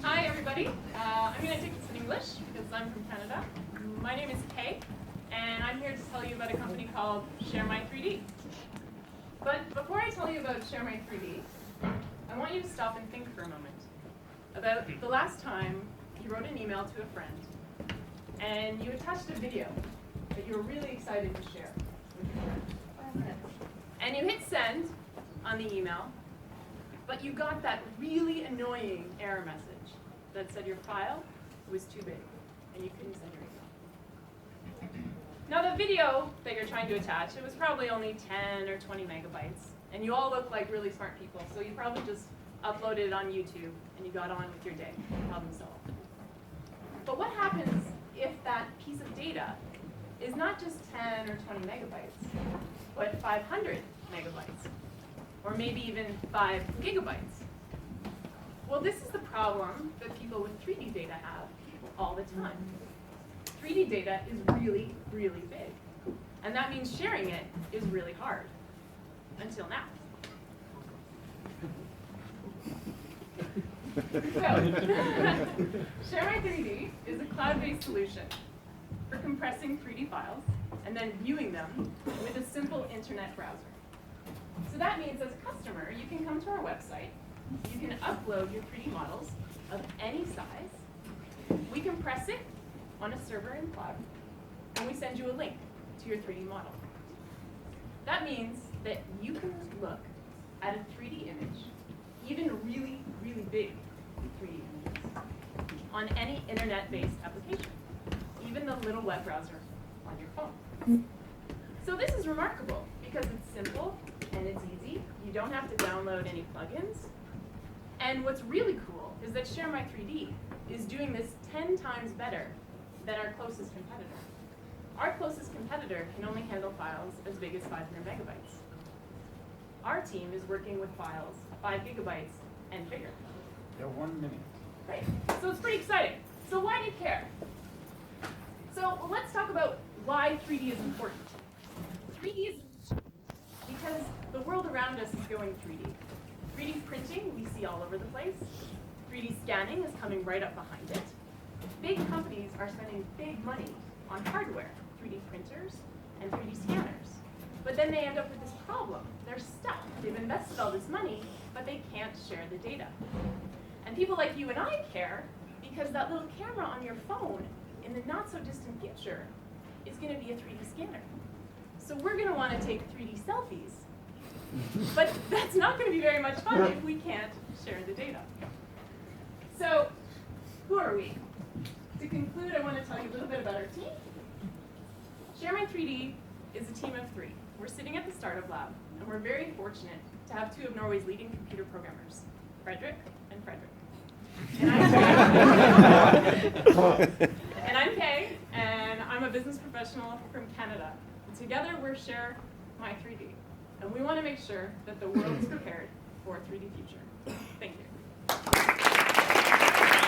Hi, everybody. I'm going to take this in English because I'm from Canada. My name is Kay, and I'm here to tell you about a company called ShareMy3D. But before I tell you about ShareMy3D, I want you to stop and think for a moment about the last time you wrote an email to a friend and you attached a video that you were really excited to share with your friend. And you hit send on the email, but you got that really annoying error message that said your file was too big and you couldn't send your email. Now the video that you're trying to attach, it was probably only 10 or 20 megabytes, and you all look like really smart people, so you probably just uploaded it on YouTube and you got on with your day, problem solved. But what happens if that piece of data is not just 10 or 20 megabytes, but 500 megabytes? Or maybe even 5 gigabytes. Well, this is the problem that people with 3D data have all the time. 3D data is really, really big. And that means sharing it is really hard. Until now. So, ShareMy3D is a cloud-based solution for compressing 3D files and then viewing them with a simple internet browser. So that means as a customer, you can come to our website, you can upload your 3D models of any size, we compress it on a server in cloud, and we send you a link to your 3D model. That means that you can look at a 3D image, even really, really big 3D images, on any internet-based application, even the little web browser on your phone. So this is remarkable because it's simple and it's easy. You don't have to download any plugins. And what's really cool is that ShareMy3D is doing this 10 times better than our closest competitor. Our closest competitor can only handle files as big as 500 megabytes. Our team is working with files 5 gigabytes and bigger. Yeah, 1 minute. Right. So it's pretty exciting. So why do you care? So let's talk about why 3D is important. 3D is because the world around us is going 3D. 3D printing we see all over the place. 3D scanning is coming right up behind it. Big companies are spending big money on hardware, 3D printers and 3D scanners. But then they end up with this problem. They're stuck. They've invested all this money, but they can't share the data. And people like you and I care because that little camera on your phone in the not so distant future is going to be a 3D scanner. So we're going to want to take 3D selfies. But that's not going to be very much fun if we can't share the data. So who are we? To conclude, I want to tell you a little bit about our team. ShareMy3D is a team of 3. We're sitting at the startup lab, and we're very fortunate to have 2 of Norway's leading computer programmers, Frederick and Frederick. And I'm Kay, and I'm a business professional from Canada. And together we're ShareMy3D, and we want to make sure that the world is prepared for a 3D future. Thank you.